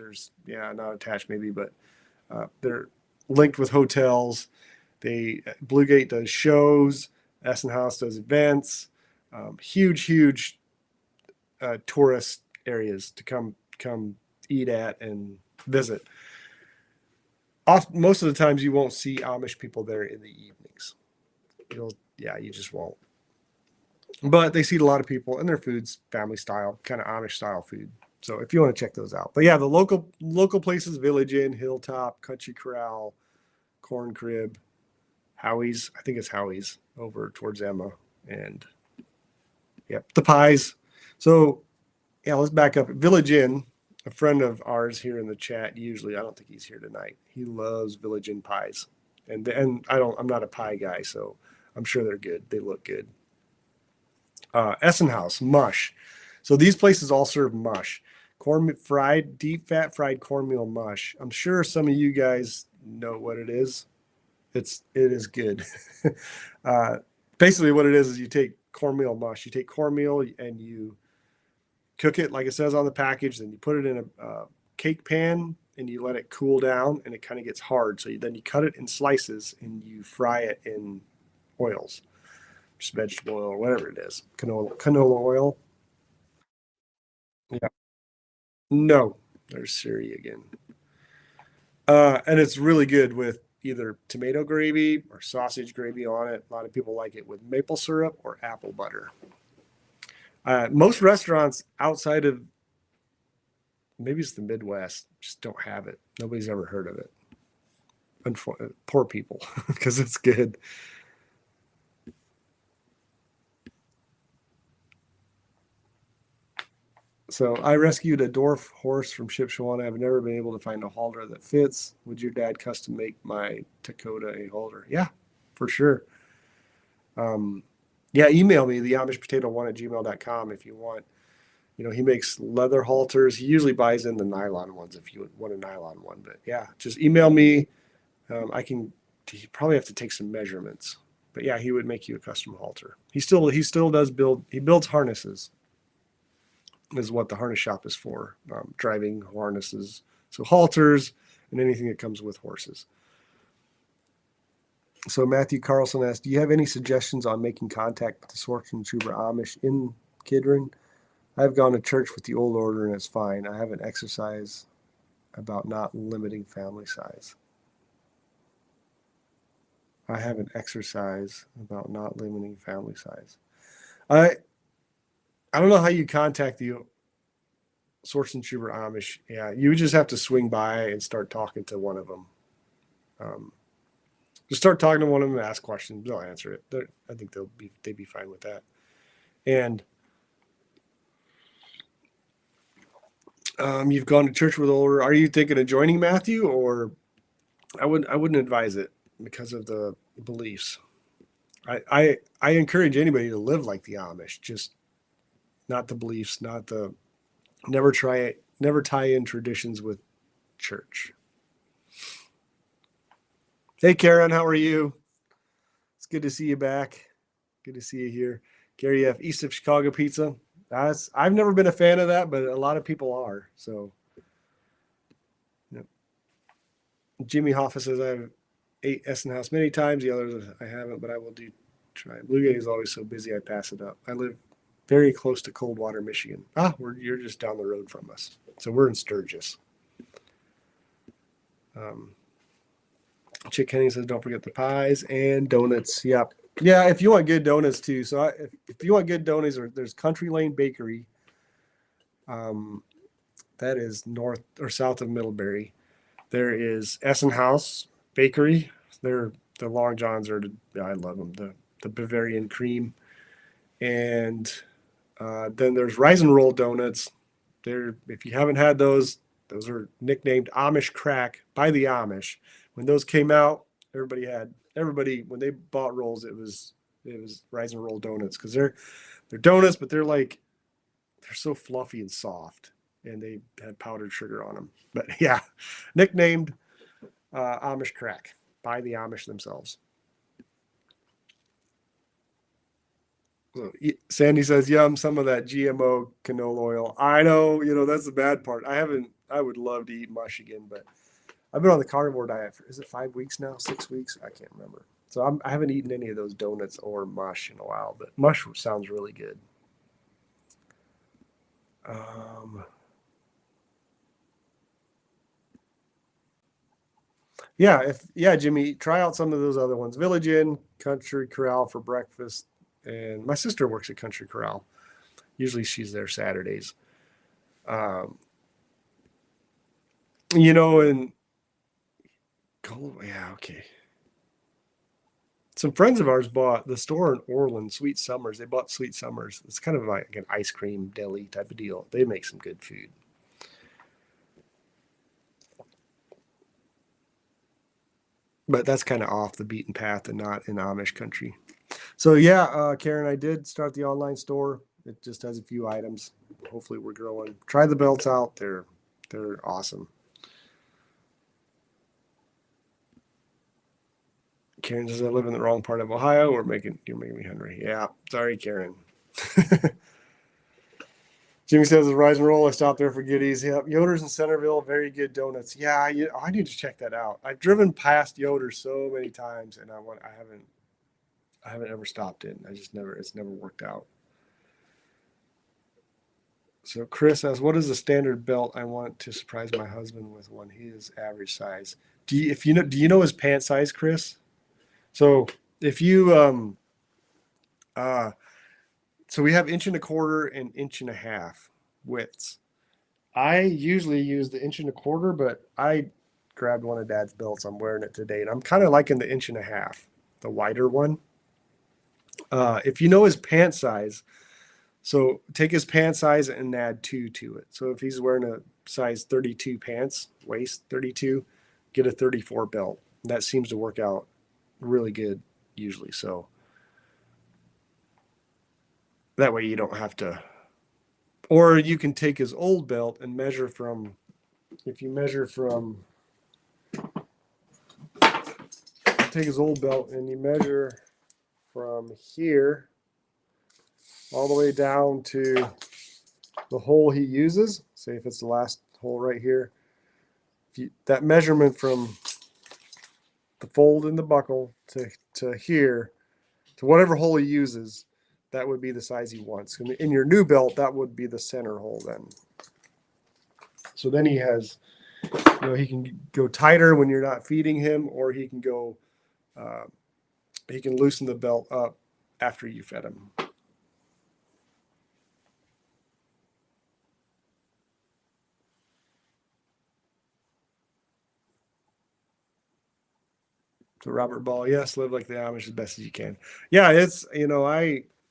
Not attached maybe, but they're linked with hotels. Blue Gate does shows. Essenhouse does events. Huge tourist areas to come eat at and visit. Most of the times you won't see Amish people there in the evenings. You just won't. But they see a lot of people, and their food's family style, kind of Amish style food. So if you want to check those out. But yeah, the local places: Village Inn, Hilltop, Country Corral, Corn Crib, Howie's. I think it's Howie's over towards Emma, and the pies. So yeah, let's back up. Village Inn. A friend of ours here in the chat, usually, I don't think he's here tonight. He loves Village Inn pies, and I'm not a pie guy, so I'm sure they're good. They look good. Essenhouse mush. So these places all serve mush, deep fat fried cornmeal mush. I'm sure some of you guys know what it is. It is good. Basically, what it is you take cornmeal mush. You take cornmeal and you cook it like it says on the package. Then you put it in a cake pan and you let it cool down, and it kind of gets hard. So then you cut it in slices and you fry it in oils, just vegetable oil or whatever it is, canola oil. Yeah. No, there's Siri again. And it's really good with either tomato gravy or sausage gravy on it. A lot of people like it with maple syrup or apple butter. Most restaurants outside of maybe it's the Midwest just don't have it. Nobody's ever heard of it. Poor people, because it's good. So I rescued a dwarf horse from Shipshewana. I've never been able to find a halter that fits. Would your dad custom make my Dakota a halter? Yeah, for sure. Email me, the amishpotato1@gmail.com if you want. He makes leather halters. He usually buys in the nylon ones if you want a nylon one. But yeah, just email me. You probably have to take some measurements. But yeah, he would make you a custom halter. He still does build. He builds harnesses. Is what the harness shop is for. Driving harnesses, so halters and anything that comes with horses. So Matthew Carlson asked, do you have any suggestions on making contact with the Sorgenzuber Amish in Kidron? I've gone to church with the old order and it's fine. I have an exercise about not limiting family size. I don't know how you contact the Sorgenzuber Amish. Yeah, you just have to swing by and start talking to one of them. Just start talking to one of them and ask questions. They'll answer it. I think they'd be fine with that. And you've gone to church with older. Are you thinking of joining Matthew? Or I wouldn't advise it because of the beliefs. I encourage anybody to live like the Amish, just not the beliefs, never tie in traditions with church. Hey Karen, how are you? It's good to see you back. Good to see you here. Gary F. East of Chicago Pizza. I've never been a fan of that, but a lot of people are. So, Jimmy Hoffa says I've ate Essenhouse many times. The others I haven't, but I will try. Blue Gate is always so busy, I pass it up. I live very close to Coldwater, Michigan. You're just down the road from us. So we're in Sturgis. Chick Henning says, don't forget the pies and donuts. Yep. Yeah, if you want good donuts too. So if you want good donuts, there's Country Lane Bakery. That is north or south of Middlebury. There is Essenhouse Bakery. The Long Johns I love them. The Bavarian cream. And then there's Rise and Roll Donuts. If you haven't had those are nicknamed Amish Crack by the Amish. When those came out, everybody when they bought rolls, it was Rise and Roll Donuts because they're donuts, but they're so fluffy and soft. and they had powdered sugar on them. But yeah, nicknamed Amish crack by the Amish themselves. So, Sandy says, "Yum, some of that GMO canola oil." I know, that's the bad part. I would love to eat mush again, but I've been on the carnivore diet for, is it 5 weeks now? 6 weeks? I can't remember. So I haven't eaten any of those donuts or mush in a while, but mush sounds really good. Yeah, Jimmy, try out some of those other ones. Village Inn, Country Corral for breakfast, and my sister works at Country Corral. Usually she's there Saturdays. Um, and yeah, okay. Some friends of ours bought the store in Orland, Sweet Summers. They bought Sweet Summers. It's kind of like an ice cream deli type of deal. They make some good food. But that's kind of off the beaten path and not in Amish country. So yeah, Karen, I did start the online store. It just has a few items. Hopefully we're growing. Try the belts out. They're awesome. Karen says I live in the wrong part of Ohio. You're making me hungry. Yeah, sorry, Karen. Jimmy says the Rise and Roll. I stopped there for goodies. Yep, Yoder's in Centerville, very good donuts. Yeah, I need to check that out. I've driven past Yoder's so many times, and I haven't ever stopped in. It's never worked out. So Chris says, what is the standard belt I want to surprise my husband with when he is average size? Do you know his pant size, Chris? So if you so we have 1.25 and 1.5 widths. I usually use the 1.25, but I grabbed one of Dad's belts. I'm wearing it today, and I'm kind of liking the 1.5, the wider one. If you know his pant size, so take his pant size and add 2 to it. So if he's wearing a size 32 pants, waist 32, get a 34 belt. That seems to work out really good usually. So that way you don't have to, or you can take his old belt and measure from, if you measure from, take his old belt and you measure from here all the way down to the hole he uses. Say if it's the last hole right here, that measurement from the fold in the buckle to here, to whatever hole he uses, that would be the size he wants. In your new belt, that would be the center hole then. So then he has, he can go tighter when you're not feeding him, or he can go, he can loosen the belt up after you fed him. So Robert Ball, yes, live like the Amish as best as you can. Yeah, it's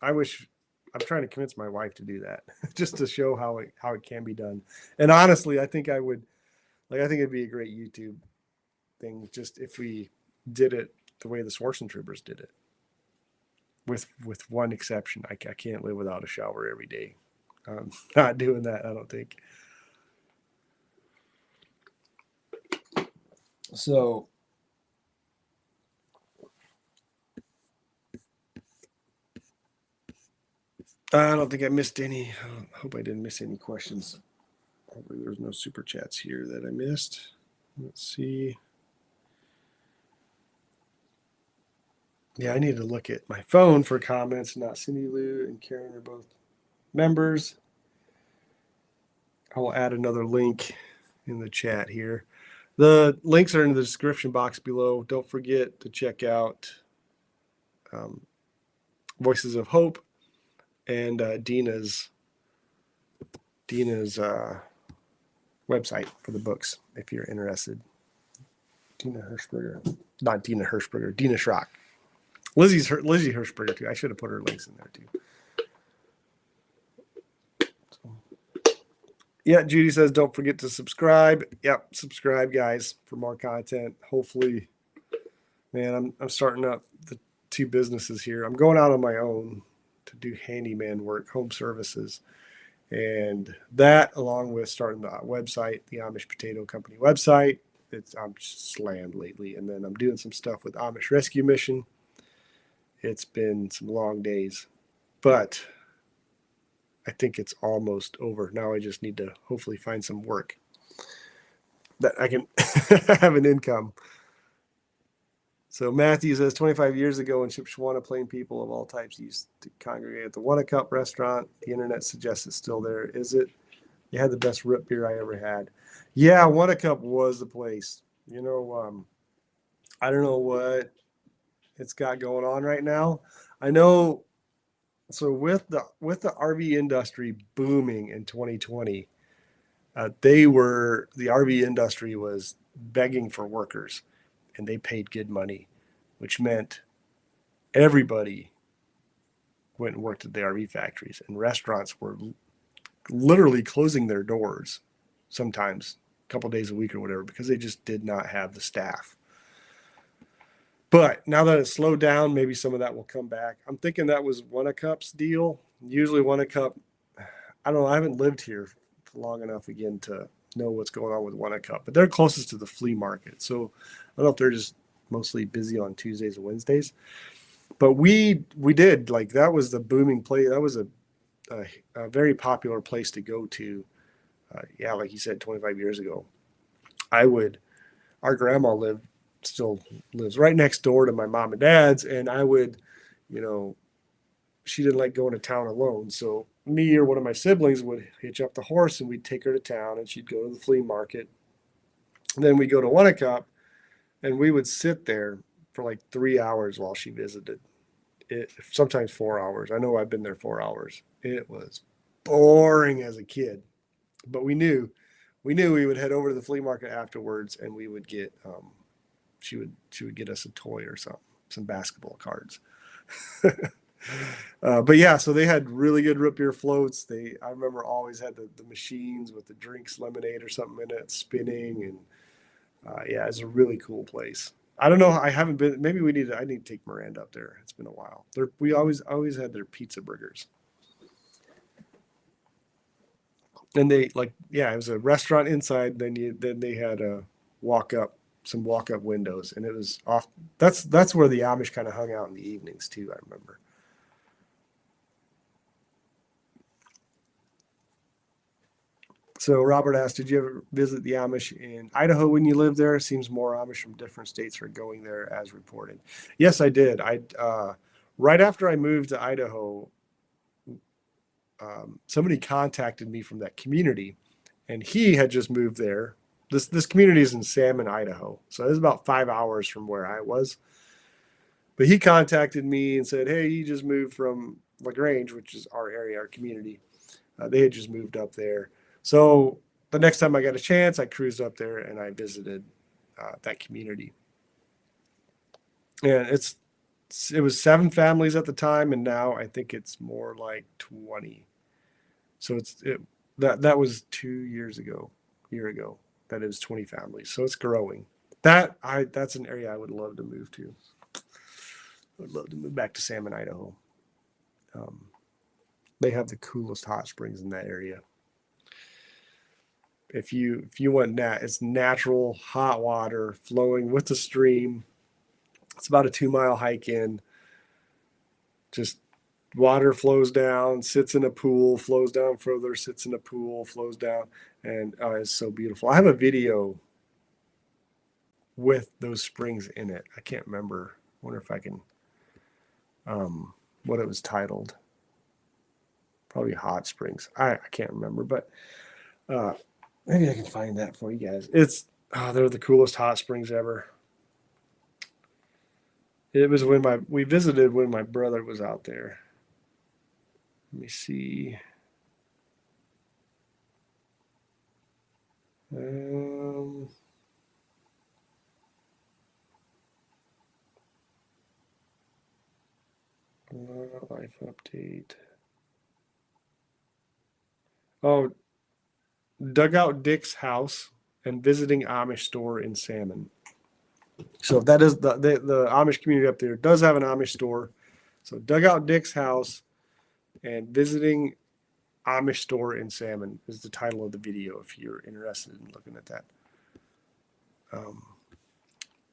I wish, I'm trying to convince my wife to do that just to show how it can be done. And honestly, I think it'd be a great YouTube thing just if we did it the way the Swarson Troopers did it. With one exception, I can't live without a shower every day. I'm not doing that, I don't think. So I don't think I missed any. I hope I didn't miss any questions. Hopefully there's no super chats here that I missed. Let's see. Yeah, I need to look at my phone for comments. Not Cindy Lou and Karen are both members. I will add another link in the chat here. The links are in the description box below. Don't forget to check out Voices of Hope and Dina's website for the books if you're interested. Dina Hirschberger, not Dina Hirschberger, Dina Schrock. Lizzie Hirschberger too. I should have put her links in there too. Yeah, Judy says don't forget to subscribe. Yep, subscribe, guys, for more content. Hopefully, man, I'm starting up the 2 businesses here. I'm going out on my own to do handyman work, home services, And that, along with starting the website, the Amish Potato Company website, I'm slammed lately. And then I'm doing some stuff with Amish Rescue Mission. It's been some long days, but I think it's almost over. Now I just need to hopefully find some work that I can have an income. So Matthew says 25 years ago in Shipshewana, plain people of all types used to congregate at the One-A-Cup restaurant. The internet suggests it's still there. Is it? You had the best root beer I ever had. Yeah, One-A-Cup was the place. You know, I don't know what it's got going on right now. I know. So with the RV industry booming in 2020, the RV industry was begging for workers, and they paid good money, which meant everybody went and worked at the RV factories, and restaurants were literally closing their doors sometimes a couple days a week or whatever because they just did not have the staff. But now that it's slowed down, maybe some of that will come back. I'm thinking that was One-A-Cup's deal. Usually One-A-Cup, I don't know, I haven't lived here long enough again to know what's going on with One-A-Cup, but they're closest to the flea market. So I don't know if they're just mostly busy on Tuesdays and Wednesdays. But we did, like, that was the booming place. That was a very popular place to go to. Yeah, like you said, 25 years ago. Our grandma still lives right next door to my mom and dad's, and I would, she didn't like going to town alone. So me or one of my siblings would hitch up the horse and we'd take her to town, and she'd go to the flea market. And then we'd go to One-A-Cup, and we would sit there for like 3 hours while she visited. Sometimes 4 hours. I know I've been there 4 hours. It was boring as a kid, but we knew we would head over to the flea market afterwards, and we would get she would get us a toy or some basketball cards. But yeah, so they had really good root beer floats. I remember always had the machines with the drinks, lemonade or something in it, spinning, and yeah, it's a really cool place. I don't know. I haven't been. Maybe I need to take Miranda up there. It's been a while. We always had their pizza burgers, and it was a restaurant inside. Then they had some walk up windows, and it was off. That's where the Amish kind of hung out in the evenings too. I remember. So Robert asked, did you ever visit the Amish in Idaho when you lived there? It seems more Amish from different states are going there as reported. Yes, I did. Right after I moved to Idaho, somebody contacted me from that community, and he had just moved there. This community is in Salmon, Idaho. So it was about 5 hours from where I was. But he contacted me and said, hey, you just moved from LaGrange, which is our area, our community. They had just moved up there. So the next time I got a chance, I cruised up there and I visited that community. And it was 7 families at the time, and now I think it's more like 20. So that was 2 years ago, that it was 20 families. So it's growing. That's an area I would love to move to. I would love to move back to Salmon, Idaho. They have the coolest hot springs in that area. If you want it's natural hot water flowing with the stream. It's about a 2-mile hike in. Just water flows down, sits in a pool, flows down further, sits in a pool, flows down, and it's so beautiful. I have a video with those springs in it. I can't remember. I wonder if I can what it was titled. Probably Hot Springs. I can't remember, but maybe I can find that for you guys. They're the coolest hot springs ever. It was we visited when my brother was out there. Let me see. Life update. Oh, Dugout Dick's house and visiting Amish store in Salmon. So that is the Amish community up there does have an Amish store. So Dugout Dick's house and visiting Amish store in Salmon is the title of the video if you're interested in looking at that.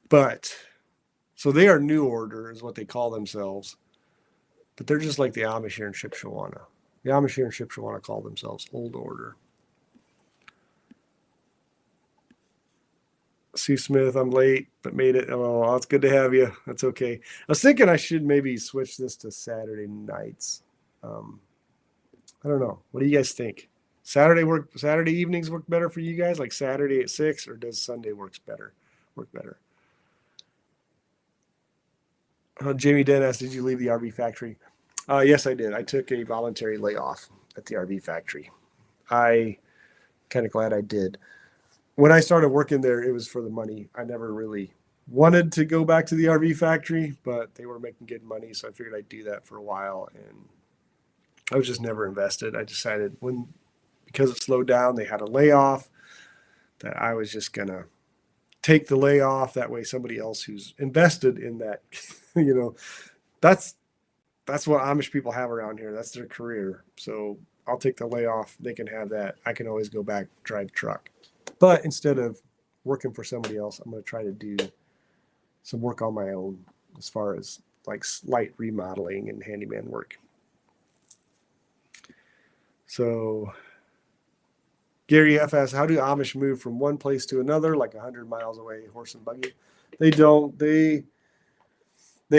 But so they are New Order is what they call themselves, but they're just like the Amish here in Shipshewana. The Amish here in Shipshewana call themselves Old Order. Sue Smith, I'm late, but made it. Oh, it's good to have you. That's okay. I was thinking I should maybe switch this to Saturday nights. I don't know. What do you guys think? Saturday evenings work better for you guys, like Saturday at 6, or does Sunday work better? Jamie Den asked, did you leave the RV factory? Yes, I did. I took a voluntary layoff at the RV factory. I kind of glad I did. When I started working there, it was for the money. I never really wanted to go back to the RV factory, but they were making good money, so I figured I'd do that for a while. And I was just never invested. I decided because it slowed down, they had a layoff, that I was just gonna take the layoff. That way, somebody else who's invested in that, that's what Amish people have around here. That's their career. So I'll take the layoff. They can have that. I can always go back, drive truck. But instead of working for somebody else, I'm going to try to do some work on my own as far as like slight remodeling and handyman work. So Gary F asks, how do Amish move from one place to another, like 100 miles away, horse and buggy? They don't. They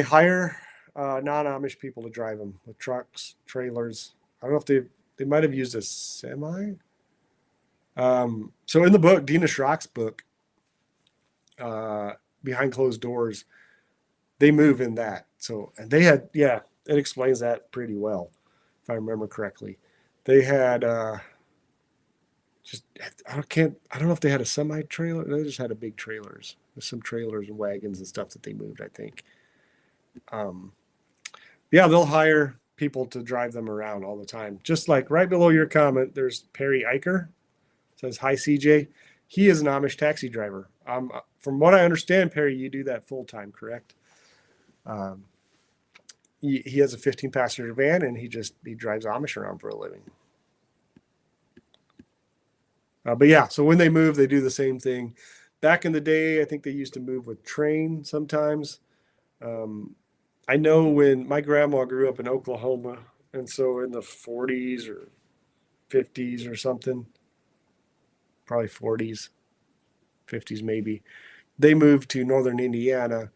hire non-Amish people to drive them with trucks, trailers. I don't know if they might have used a semi. So in the book, Dina Schrock's book, Behind Closed Doors, they move in that. So, and they had, it explains that pretty well, if I remember correctly. They had I don't know if they had a semi trailer. They just had a big trailers. There's some trailers and wagons and stuff that they moved, I think. They'll hire people to drive them around all the time. Just like right below your comment, there's Perry Eicher. Says, hi, CJ. He is an Amish taxi driver. From what I understand, Perry, you do that full time, correct? He has a 15-passenger van, and he drives Amish around for a living. So when they move, they do the same thing. Back in the day, I think they used to move with train sometimes. I know when my grandma grew up in Oklahoma, and so in the 40s or 50s or something, probably 40s, 50s maybe, they moved to northern Indiana,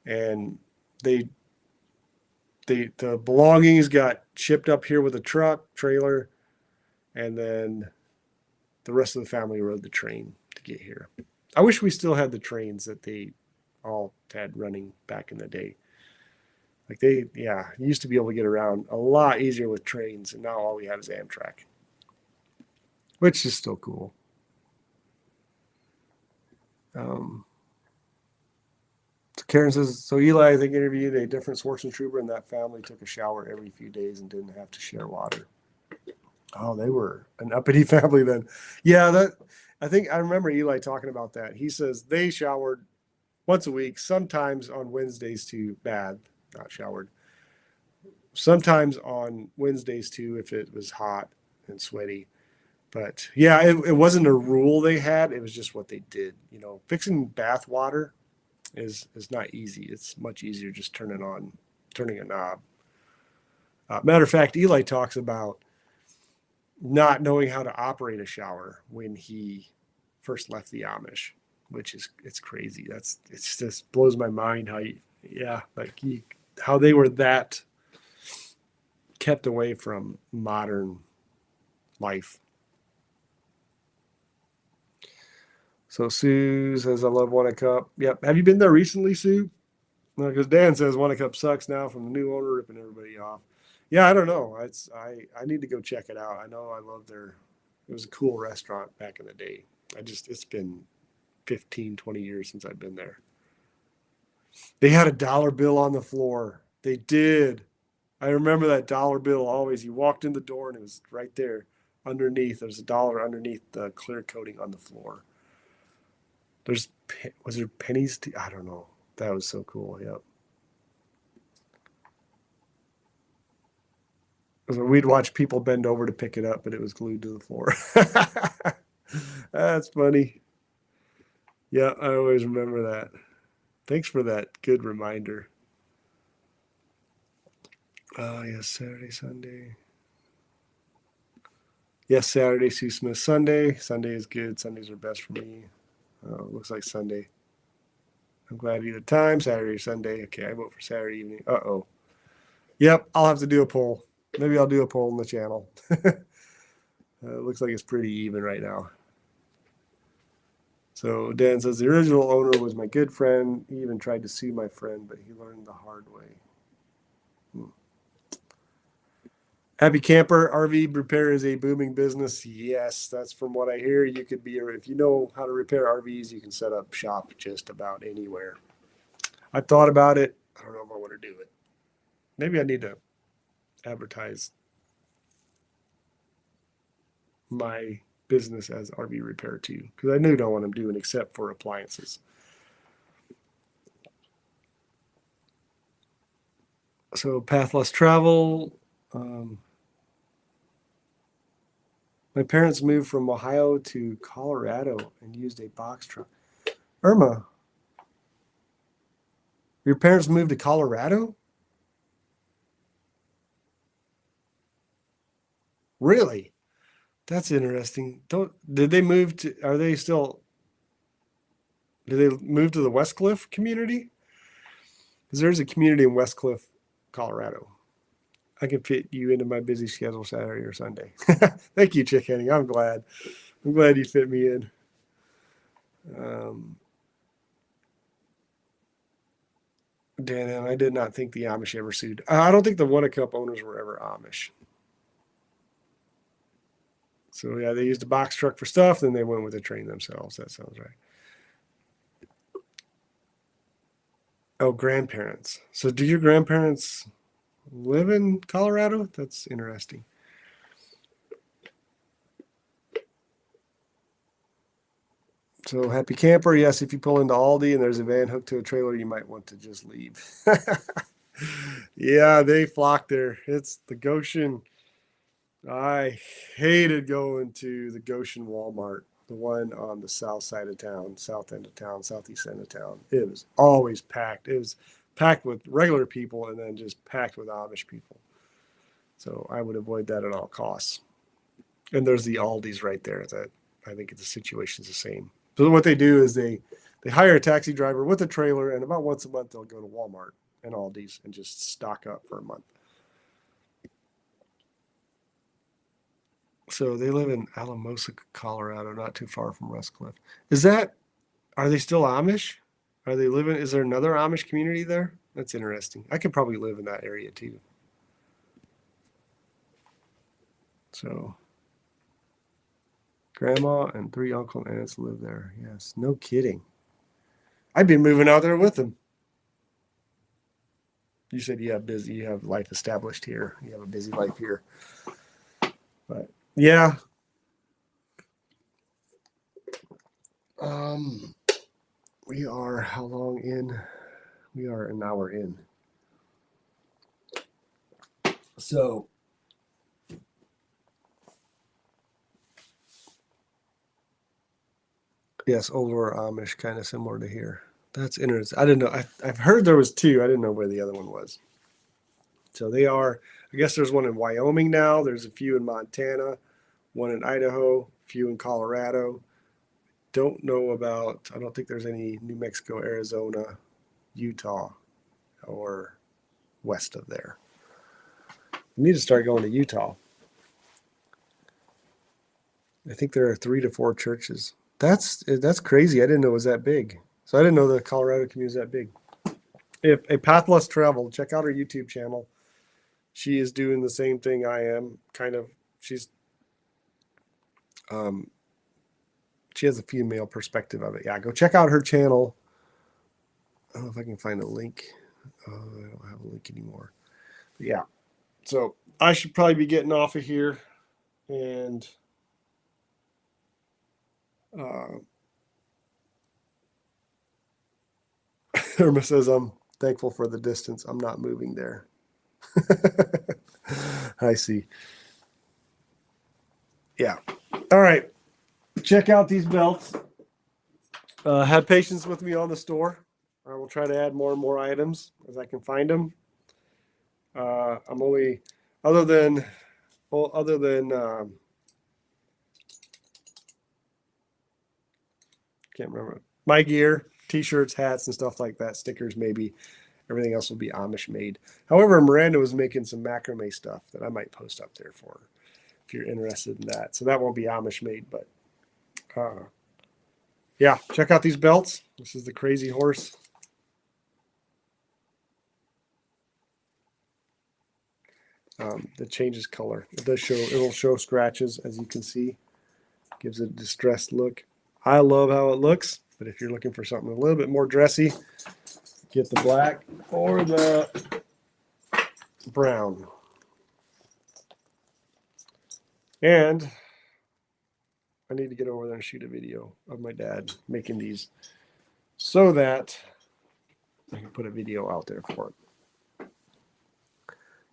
and the belongings got shipped up here with a truck, trailer, and then the rest of the family rode the train to get here. I wish we still had the trains that they all had running back in the day. Like you used to be able to get around a lot easier with trains, and now all we have is Amtrak, which is still cool. So Karen says, so Eli, I think, interviewed a different Swartzen trooper, and that family took a shower every few days and didn't have to share water. Oh, they were an uppity family then. Yeah, I think I remember Eli talking about that. He says they showered once a week, sometimes on Wednesdays too. Not showered. Sometimes on Wednesdays too, if it was hot and sweaty. But yeah, it wasn't a rule they had. It was just what they did. Fixing bath water is not easy. It's much easier just turning a knob. Matter of fact, Eli talks about not knowing how to operate a shower when he first left the Amish, which it's crazy. It just blows my mind how they were that kept away from modern life. So Sue says, I love Wannacup. Yep. Have you been there recently, Sue? No, because Dan says Wannacup sucks now from the new owner ripping everybody off. Yeah, I don't know. I need to go check it out. I know I love it was a cool restaurant back in the day. It's been 15, 20 years since I've been there. They had a dollar bill on the floor. They did. I remember that dollar bill always. You walked in the door and it was right there underneath. There's a dollar underneath the clear coating on the floor. Was there pennies? I don't know. That was so cool. Yep. So we'd watch people bend over to pick it up, but it was glued to the floor. That's funny. Yeah, I always remember that. Thanks for that good reminder. Oh, yes, Saturday, Sunday. Yes, Saturday, Sue Smith. Sunday. Sunday is good. Sundays are best for me. Looks like Sunday. I'm glad either time, Saturday or Sunday. Okay, I vote for Saturday evening. Uh-oh. Yep, I'll have to do a poll. Maybe I'll do a poll on the channel. It looks like it's pretty even right now. So Dan says, the original owner was my good friend. He even tried to sue my friend, but he learned the hard way. Happy Camper RV repair is a booming business. Yes, that's from what I hear. You could be, if you know how to repair RVs, you can set up shop just about anywhere. I've thought about it. I don't know if I want to do it. Maybe I need to advertise my business as RV repair too, because I know what I'm doing except for appliances. So path less travel. My parents moved from Ohio to Colorado and used a box truck. Irma, your parents moved to Colorado? Really? That's interesting. Did they move to, did they move to the Westcliff community? Because there's a community in Westcliff, Colorado. I can fit you into my busy schedule Saturday or Sunday. Thank you, Chick Henning. I'm glad you fit me in. Dan, I did not think the Amish ever sued. I don't think the Winnecup owners were ever Amish. So yeah, they used a box truck for stuff, then they went with a train themselves. That sounds right. Oh, grandparents. So do your grandparents live in Colorado? That's interesting. So happy camper. Yes, if you pull into Aldi and there's a van hooked to a trailer, you might want to just leave. Yeah, they flock there. It's the Goshen. I hated going to the Goshen Walmart, the one on the south side of town, south end of town, southeast end of town. It was always packed. It was packed with regular people and then just packed with Amish people. So I would avoid that at all costs. And there's the Aldi's right there. That I think the situation's the same. So what they do is they hire a taxi driver with a trailer, and about once a month they'll go to Walmart and Aldi's and just stock up for a month. So they live in Alamosa, Colorado, not too far from Westcliff. Are they still Amish? Is there another Amish community there? That's interesting. I could probably live in that area too. So grandma and 3 uncle and aunts live there. Yes, no kidding. I'd be moving out there with them. You said you have life established here. You have a busy life here. But yeah. We are how long in? We are an hour in. So yes, older Amish, kind of similar to here. That's interesting. I didn't know. I've heard there was 2. I didn't know where the other one was. So they are. I guess there's one in Wyoming now. There's a few in Montana, one in Idaho, a few in Colorado. Don't know about. I don't think there's any New Mexico, Arizona, Utah, or west of there. We need to start going to Utah. I think there are 3 to 4 churches. That's crazy. I didn't know it was that big. So I didn't know the Colorado community is that big. If a path less traveled, check out her YouTube channel. She is doing the same thing I am. She has a female perspective of it. Yeah, go check out her channel. I don't know if I can find a link. I don't have a link anymore. But yeah. So I should probably be getting off of here. And Irma says, I'm thankful for the distance. I'm not moving there. I see. Yeah. All right. Check out these belts. Have patience with me on the store. I will try to add more and more items as I can find them. I'm only, other than can't remember, my gear, t-shirts, hats, and stuff like that, stickers maybe. Everything else will be Amish made. However, Miranda was making some macrame stuff that I might post up there for her if you're interested in that. So that won't be Amish made, but yeah, check out these belts. This is the Crazy Horse. That changes color. It does show, it'll show scratches, as you can see. Gives it a distressed look. I love how it looks, but if you're looking for something a little bit more dressy, get the black or the brown. And I need to get over there and shoot a video of my dad making these so that I can put a video out there for it.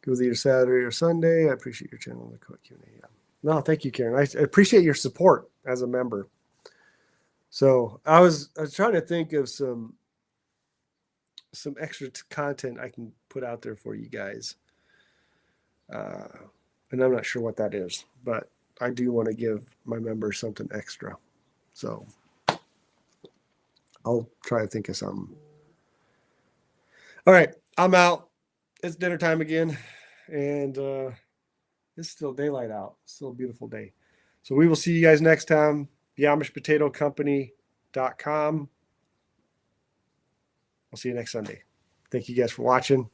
It was either Saturday or Sunday. I appreciate your channel. The Q&A. Yeah. No, thank you, Karen. I appreciate your support as a member. So I was trying to think of some extra content I can put out there for you guys. And I'm not sure what that is, but I do want to give my members something extra. So I'll try to think of something. All right, I'm out. It's dinner time again, and it's still daylight out. It's still a beautiful day. So we will see you guys next time. TheAmishPotatoCompany.com. I'll see you next Sunday. Thank you guys for watching.